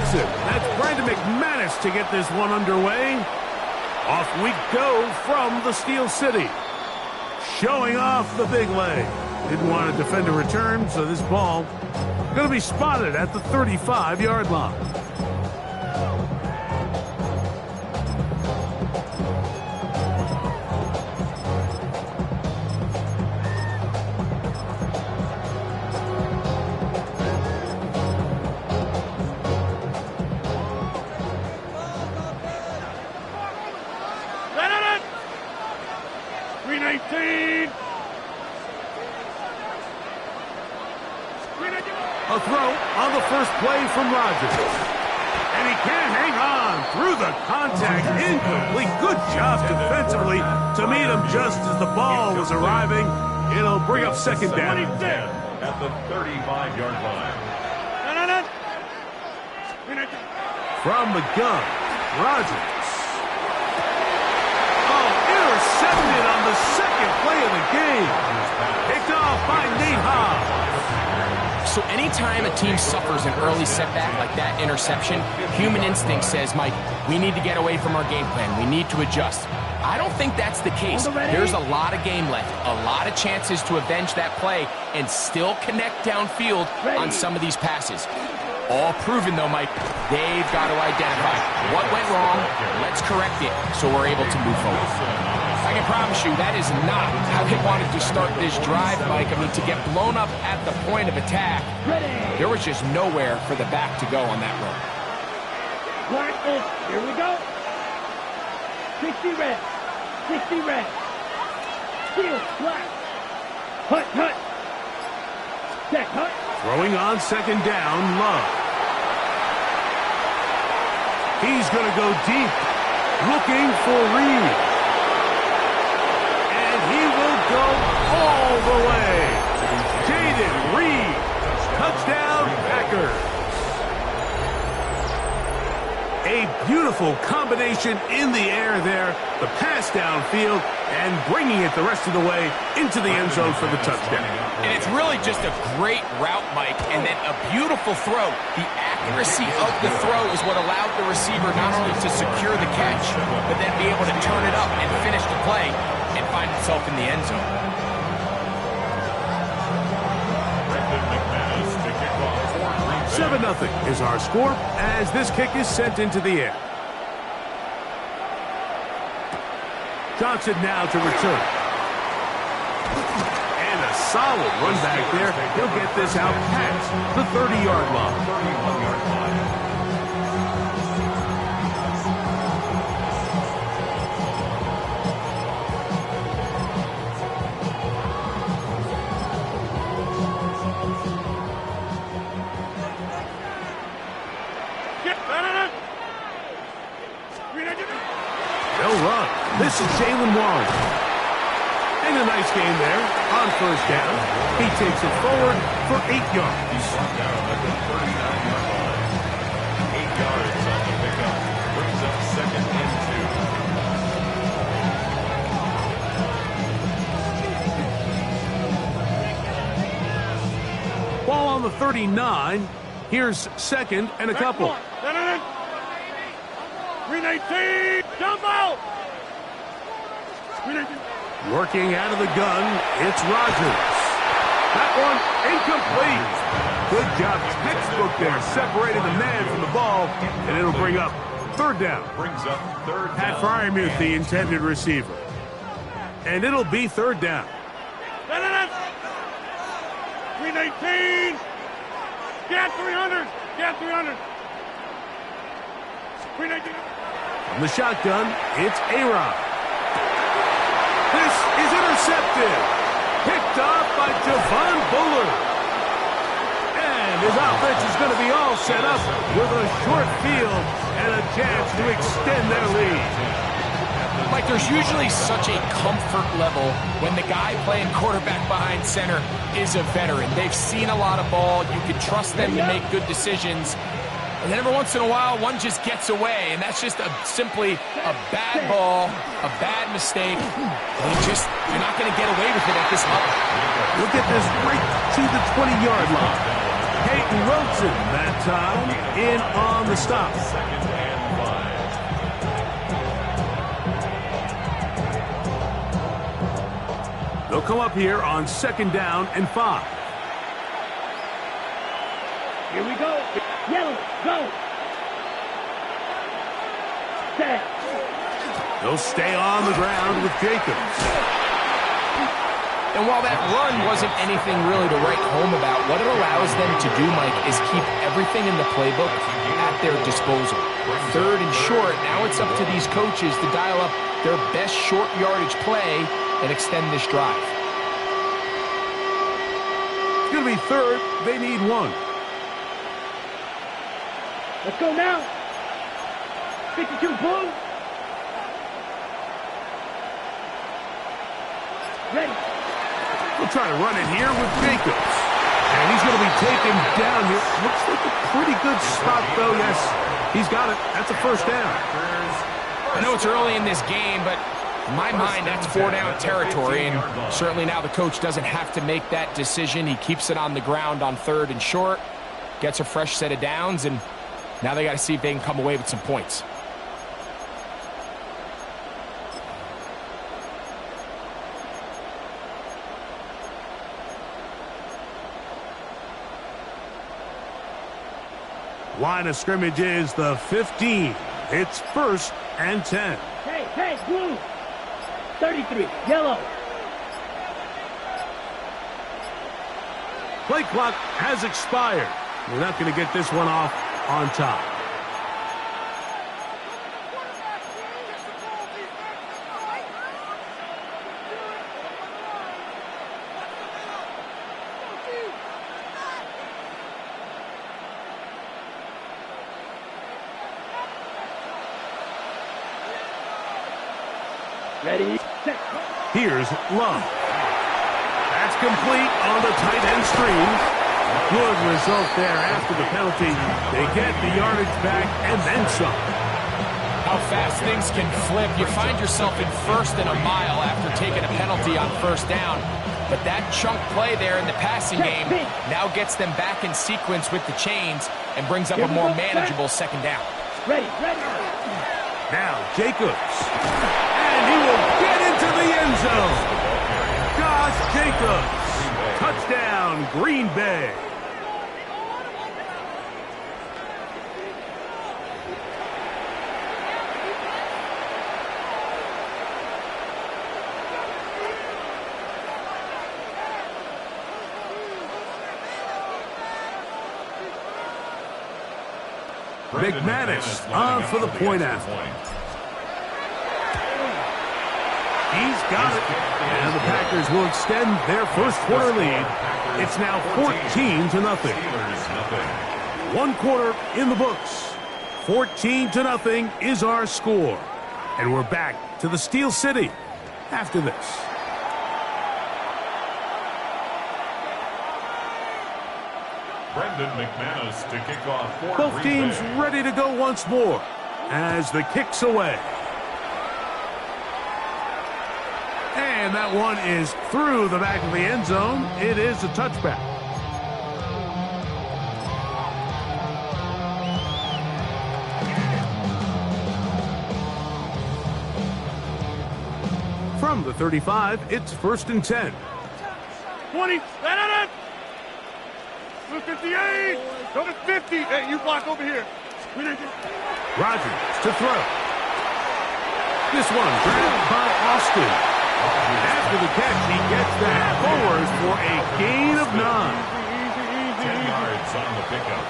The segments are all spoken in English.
Johnson. That's Brandon McManus to get this one underway. Off we go from the Steel City. Showing off the big leg. Didn't want to defend a return, so this ball going to be spotted at the 35-yard line. A throw on the first play from Rodgers. And he can't hang on through the contact. Incomplete. Good job defensively to meet him just as the ball was arriving. It'll bring up second down. At the 35-yard line. From the gun, Rodgers. Oh, intercepted on the second play of the game. Picked off by Nate Hobbs. So anytime a team suffers an early setback like that interception, human instinct says, Mike, we need to get away from our game plan. We need to adjust. I don't think that's the case. There's a lot of game left, a lot of chances to avenge that play and still connect downfield on some of these passes. All proven, though, Mike, they've got to identify what went wrong, let's correct it so we're able to move forward. I can promise you that is not how they wanted to start this drive, Mike. I mean, to get blown up at the point of attack, there was just nowhere for the back to go on that run. Practice, here we go. 60 reps, 60 reps. Steel, flat. Hut, hut. Check, hut. Throwing on second down, Love. He's going to go deep, looking for Reed. Go all the way. Jaden Reed. Touchdown, Packers. A beautiful combination in the air there. The pass downfield and bringing it the rest of the way into the end zone for the touchdown. And it's really just a great route, Mike, and then a beautiful throw. The accuracy of the throw is what allowed the receiver not only to secure the catch, but then be able to turn it up and finish the play and find himself in the end zone. 7-0 is our score as this kick is sent into the air. Johnson now to return. And a solid run back there. He'll get this out past the 30-yard line. They'll run. This is Jalen Warren. And a nice game there on first down. He takes it forward for 8 yards. 8 yards on the pickup. Brings up second and 2. Ball on the 39. Here's second and a couple. 319, jump out! Working out of the gun, it's Rodgers. That one incomplete. Good job, textbook there, separating the man from the ball, and it'll bring up third down. Brings up third down. Pat Fryermuth, the intended receiver. And it'll be third down. 319, get 300, get 300. 319. From the shotgun, it's A-Rod. This is intercepted. Picked off by Javon Bullard. And his offense is going to be all set up with a short field and a chance to extend their lead. Mike, there's usually such a comfort level when the guy playing quarterback behind center is a veteran. They've seen a lot of ball. You can trust them to make good decisions. And then every once in a while, one just gets away, and that's just simply a bad ball, a bad mistake. You're not going to get away with it at this level. We'll get this right to the 20-yard line. Peyton Rosen that time in on the stop. Second and 5. They'll come up here on 2nd down and 5. Here we go. Yellow, go. Set. They'll stay on the ground with Jacobs. And while that run wasn't anything really to write home about, what it allows them to do, Mike, is keep everything in the playbook at their disposal. 3rd and short, now it's up to these coaches to dial up their best short yardage play and extend this drive. It's going to be 3rd. They need 1. Let's go now. 52, boom. Ready. We'll try to run it here with Jacobs. And he's going to be taken down here. Looks like a pretty good spot, though. Yes, he's got it. That's a 1st down. I know it's early in this game, but in my mind, that's 4-down territory. And certainly now the coach doesn't have to make that decision. He keeps it on the ground on 3rd and short, gets a fresh set of downs, and now they got to see if they can come away with some points. Line of scrimmage is the 15. It's 1st and 10. Hey, blue. 33, yellow. Play clock has expired. We're not going to get this one off on top. Ready, set. Here's Love. That's complete on the tight end stream. Good result there after the penalty. They get the yardage back and then some. How fast things can flip. You find yourself in 1st and a mile after taking a penalty on 1st down. But that chunk play there in the passing game now gets them back in sequence with the chains and brings up a more manageable 2nd down. Ready. Now Jacobs. And he will get into the end zone. Josh Jacobs. Touchdown, Green Bay. McManus on for the point after. He's got it. And the Packers will extend their 1st quarter lead. It's now 14-0. 1 quarter in the books. 14-0 is our score. And we're back to the Steel City after this. Brendan McManus to kick off for Both teams ready to go once more as the kick's away. And that one is through the back of the end zone. It is a touchback. From the 35, it's 1st and 10. 20, let it. 58, go to 50. Hey, you block over here. Rodgers to throw. This one grabbed by Austin. After the catch, he gets that forward for a gain of 9. 10 yards on the pickup.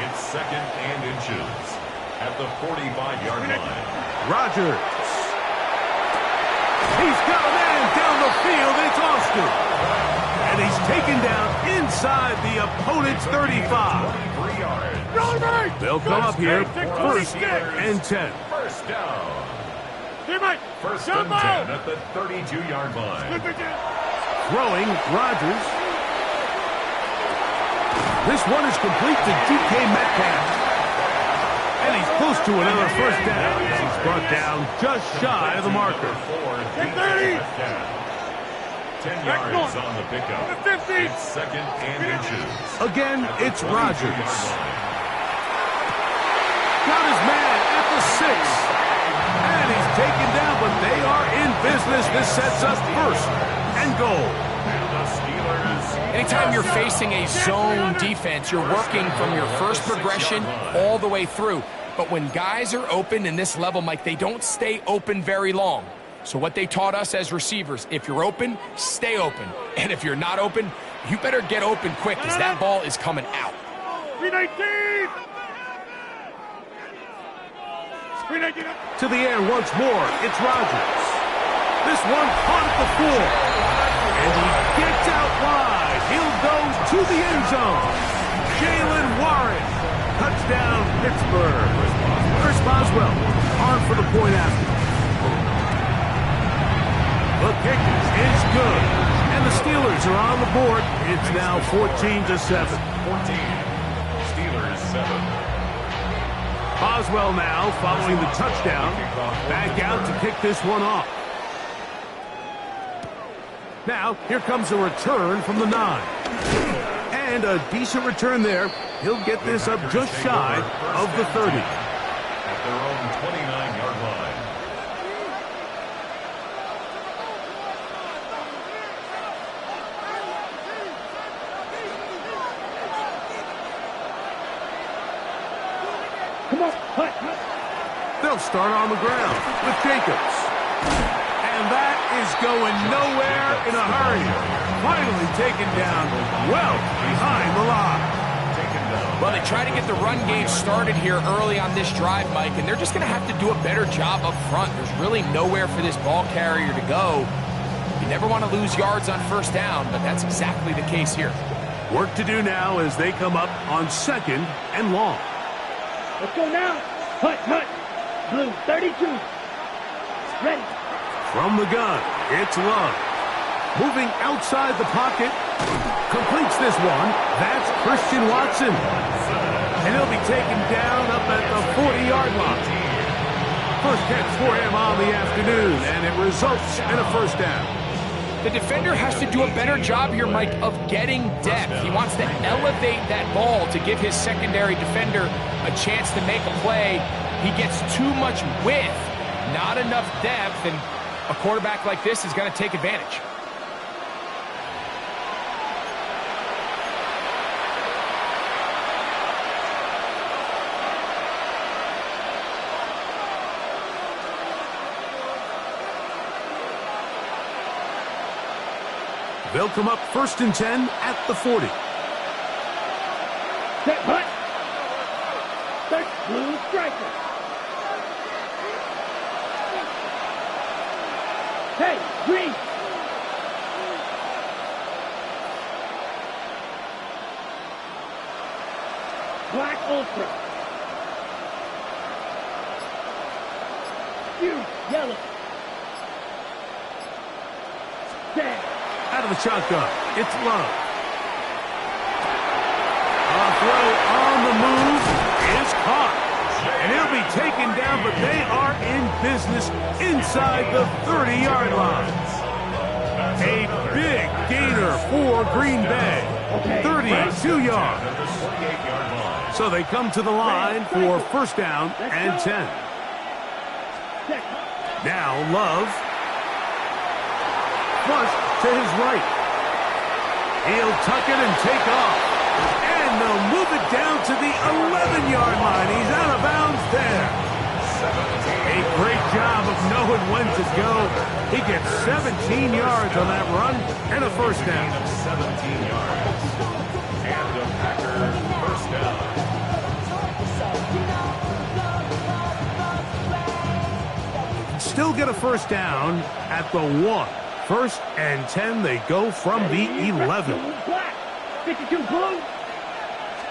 It's 2nd and inches at the 45-yard line. Rodgers. He's got a man down the field. It's Austin. And he's taken down inside the opponent's 35. 23 yards. They'll come up here 1st and 10. 1st down. 1st and 10 at the 32-yard line. Throwing Rodgers. This one is complete to DK Metcalf. And he's close to another 1st down. He's brought down just shy of the marker. 10 yards on the pickup. 50. It's second and inches. Again, it's 22-yard Rodgers. line. Got his man at the 6. And he's taken down, but they are in business. This sets up first and goal. And the Steelers. Anytime you're facing a zone defense, you're working from your first progression all the way through. But when guys are open in this level, Mike, they don't stay open very long. So what they taught us as receivers, if you're open, stay open. And if you're not open, you better get open quick because that ball is coming out. 319. 319. To the air once more, it's Rodgers. This one caught at the 4. And he gets out wide. He'll go to the end zone. Jalen Warren. Touchdown, Pittsburgh. Chris Boswell on for the point after. The kick is good. And the Steelers are on the board. It's now 14-7. 14. Steelers 7. Boswell now following the touchdown. Back out to kick this one off. Now, here comes a return from the 9. And a decent return there. He'll get this up just shy of the 30. At their own 29-yard line. Come on, hut. They'll start on the ground with Jacobs. And that is going nowhere in a hurry. Finally taken down well behind the line. Well, they try to get the run game started here early on this drive, Mike, and they're just going to have to do a better job up front. There's really nowhere for this ball carrier to go. You never want to lose yards on first down, but that's exactly the case here. Work to do now as they come up on 2nd and long. Let's go now. Hut. Blue 32. Ready. From the gun, it's Love. Moving outside the pocket. Completes this one. That's Christian Watson. And he'll be taken down up at the 40-yard line. First catch for him on the afternoon, and it results in a first down. The defender has to do a better job here, Mike, of getting depth. He wants to elevate that ball to give his secondary defender a chance to make a play. He gets too much width, not enough depth, and a quarterback like this is going to take advantage. They'll come up 1st and 10 at the 40. Set, hut. Search blue striker. Hey, green. Black ultra. Huge yellow. Set. Out of the shotgun, it's Love. A throw on the move is caught. And he'll be taken down, but they are in business inside the 30-yard line. A big gainer for Green Bay. 32 yards. So they come to the line for first down and 10. Now Love. Flush to his right. He'll tuck it and take off. And they'll move it down to the 11-yard line. He's out of bounds there. A great job of knowing when to go. He gets 17 yards on that run and a first down. 17 yards. And the Packers first down. Still get a first down at the 1. 1st and 10, they go from the 11. 52 blue.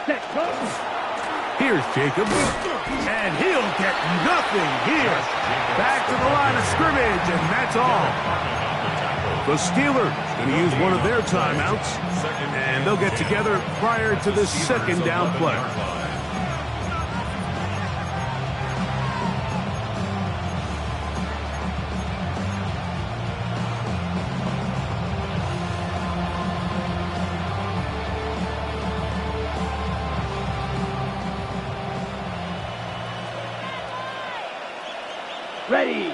Set, comes. Here's Jacobs, and he'll get nothing here. Back to the line of scrimmage, and that's all. The Steelers going to use one of their timeouts, and they'll get together prior to the second down play. Ready.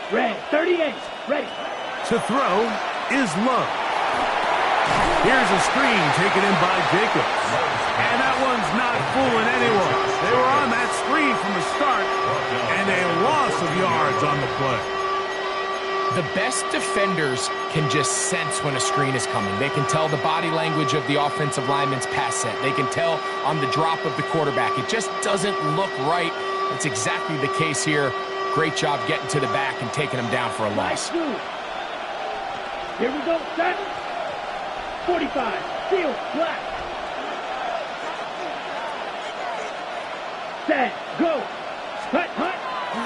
Red, 38. Ready. To throw is Love. Here's a screen taken in by Jacobs. And that one's not fooling anyone. They were on that screen from the start, and a loss of yards on the play. The best defenders can just sense when a screen is coming. They can tell the body language of the offensive lineman's pass set. They can tell on the drop of the quarterback. It just doesn't look right. It's exactly the case here. Great job getting to the back and taking them down for a loss. Here we go, set. 45, field, black. Set, go. Hut, hut.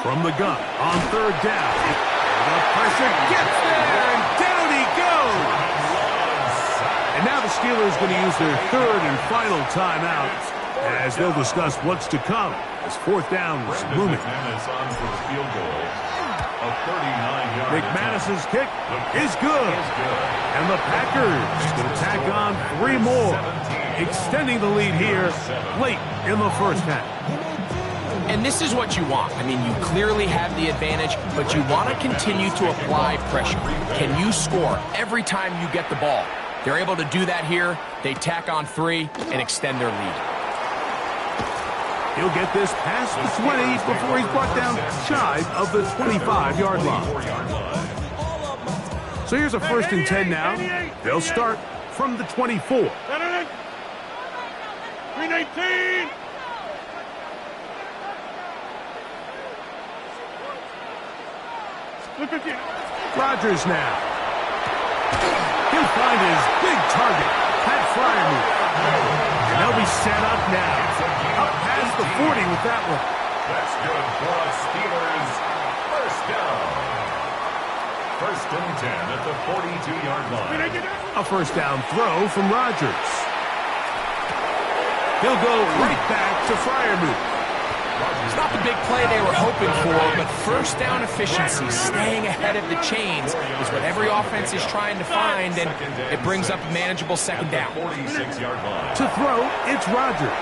From the gun on third down. The pressure gets there, and down he goes. And now the Steelers going to use their third and final timeout as they'll discuss what's to come as fourth down is looming. McManus's kick is good. And the Packers going to tack on 3 more, extending the lead here late in the first half. And this is what you want. I mean, you clearly have the advantage, but you want to continue to apply pressure. Can you score every time you get the ball? They're able to do that here. They tack on 3 and extend their lead. He'll get this past the 20 before he's brought down shy of the 25-yard line. So here's a 1st and 10 now. They'll start from the 24. 319. Rodgers now. He'll find his big target, Pat Fryermuth. And they'll be set up now. Up past the 40 with that one. That's good for us, Steelers. First down. 1st and 10 at the 42-yard line. A first down throw from Rodgers. He'll go right back to Fryermuth. It's not the big play they were hoping for, but first down efficiency, staying ahead of the chains, is what every offense is trying to find, and it brings up a manageable 2nd down. 46-yard line. To throw, it's Rodgers.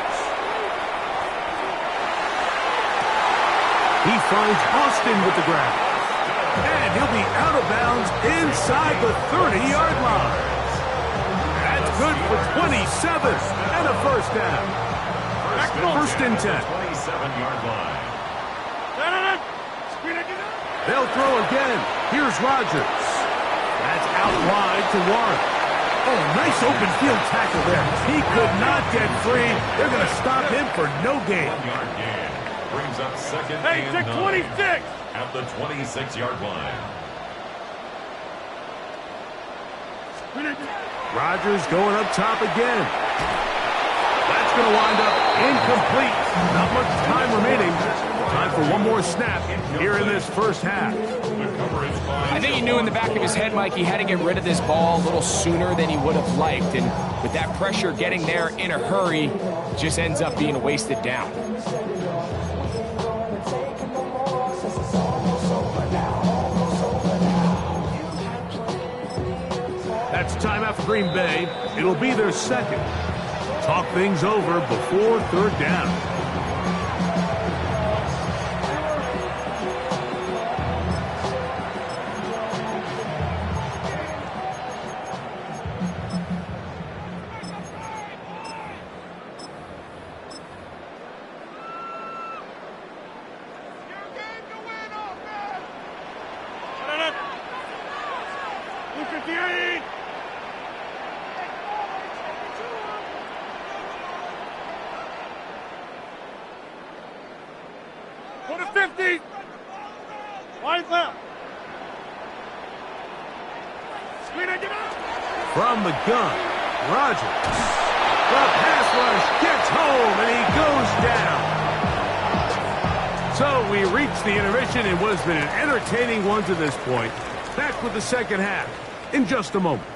He finds Austin with the grab. And he'll be out of bounds inside the 30-yard line. That's good for 27 and a first down. 1st and 10. 27-yard line. They'll throw again. Here's Rodgers. That's out wide to Warren. Oh, nice open field tackle there. He could not get free. They're going to stop him for no gain. 1-yard gain. Brings up 2nd and 9. 26. At the 26-yard line. Rodgers going up top again. That's going to wind up incomplete. Not much time remaining. Time for one more snap here in this first half. I think he knew in the back of his head, Mike, he had to get rid of this ball a little sooner than he would have liked. And with that pressure getting there in a hurry, it just ends up being a wasted down. That's timeout for Green Bay. It'll be their 2nd. Talk things over before 3rd down. Go to 50. Wide left. From the gun, Rodgers. The pass rush gets home, and he goes down. So we reach the intermission in what has been an entertaining one to this point. Back with the 2nd half in just a moment.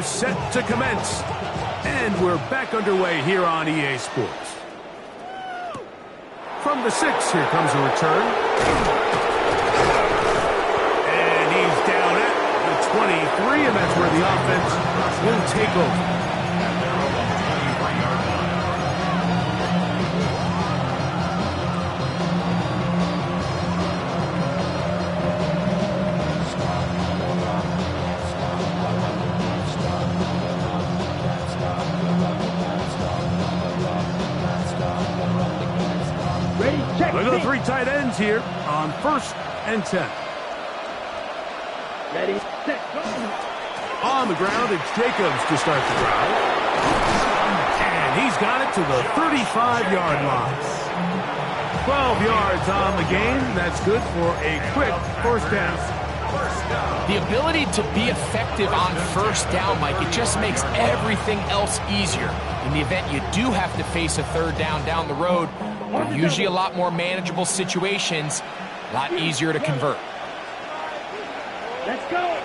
are set to commence. And we're back underway here on EA Sports. From the 6, here comes a return. And he's down at the 23, and that's where the offense will take over. Look at the 3 tight ends here on 1st and 10. Ready, set, go. On the ground, it's Jacobs to start the drive. And he's got it to the 35-yard line. 12 yards on the game. That's good for a quick 1st down. The ability to be effective on 1st down, Mike, it just makes everything else easier. In the event you do have to face a 3rd down the road, they're usually a lot more manageable situations, a lot easier to convert. Let's go.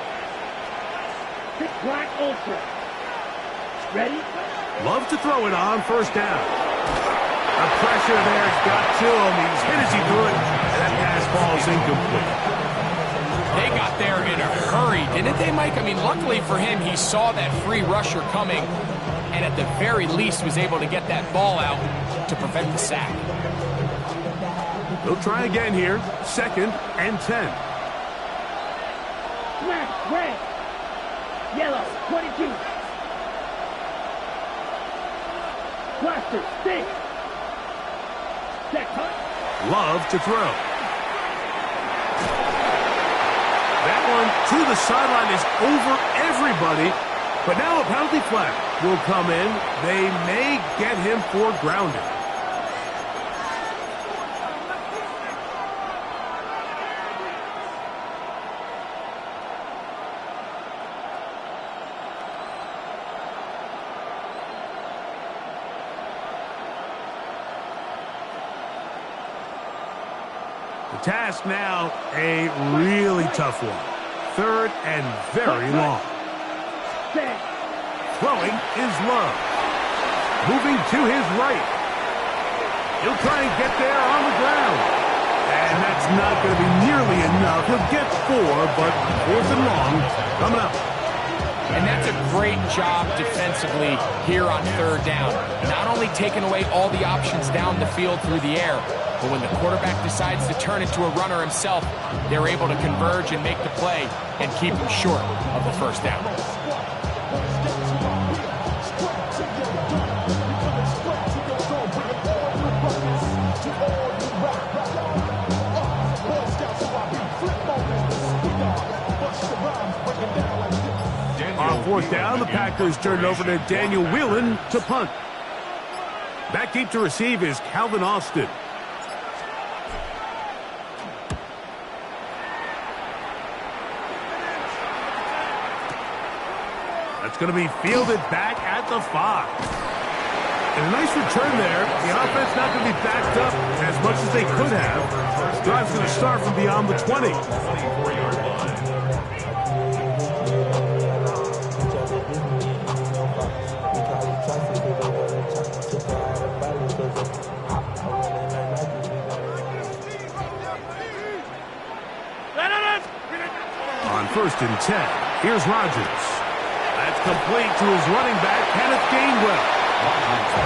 Pick Black Ultra. Ready? Love to throw it on 1st down. The pressure there's got to him. He's hit as he threw it, and that pass falls incomplete. They got there in a hurry, didn't they, Mike? I mean, luckily for him, he saw that free rusher coming, and at the very least was able to get that ball out to prevent the sack. They'll try again here. 2nd and 10. Black, red, yellow, 22. Blaster, stick. Set, cut. Love to throw. That one to the sideline is over everybody. But now a penalty flag will come in. They may get him for grounding. The task now, a really tough one. 3rd and very long. Throwing is Love. Moving to his right. He'll try and get there on the ground. And that's not going to be nearly enough. He'll get 4, but 4th and long coming up. And that's a great job defensively here on 3rd down. Not only taking away all the options down the field through the air, but when the quarterback decides to turn into a runner himself, they're able to converge and make the play and keep him short of the 1st down. On 4th down, the Packers turn it over to Daniel Whelan to punt. Back deep to receive is Calvin Austin. That's going to be fielded back at the 5. And a nice return there. The offense not going to be backed up as much as they could have. Drive's going to start from beyond the 20. 24-yard line. On 1st and 10, here's Rodgers. That's complete to his running back, Kenneth Gainwell.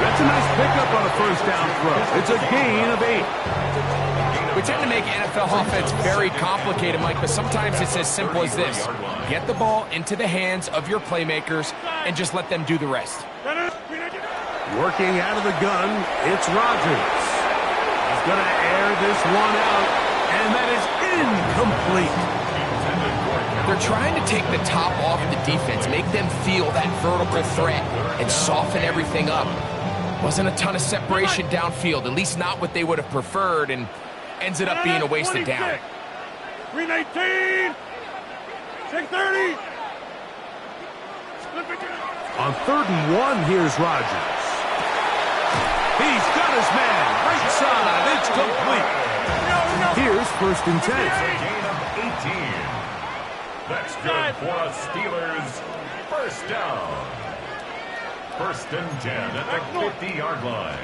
That's a nice pickup on a 1st down throw. It's a gain of 8. We tend to make NFL offense very complicated, Mike, but sometimes it's as simple as this. Get the ball into the hands of your playmakers and just let them do the rest. Working out of the gun, it's Rodgers. He's going to air this one out, and that is incomplete. They're trying to take the top off the defense, make them feel that vertical threat, and soften everything up. Wasn't a ton of separation downfield, at least not what they would have preferred, and ends it up being a wasted down. 319, 630. On 3rd and 1, here's Rodgers. He's got his man. Right side. It's complete. Here's 1st and 10. Gain of 18. That's good for a Steelers 1st first down. First and 10 at the 50-yard line.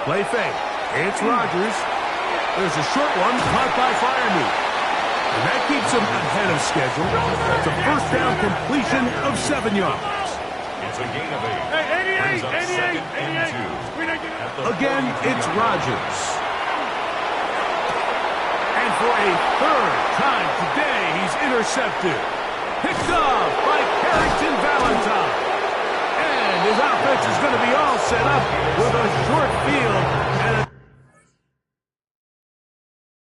Play fake. It's Rodgers. There's a short one caught by Freiermuth. And that keeps him ahead of schedule. It's a first down completion of 7 yards. It's a gain of 8. Hey, 88, Brings up 88, second and 2. Again, it's Rodgers. And for a third time today, he's intercepted. Picked off by Carrington Valentine. And his offense is going to be all set up with a short field and a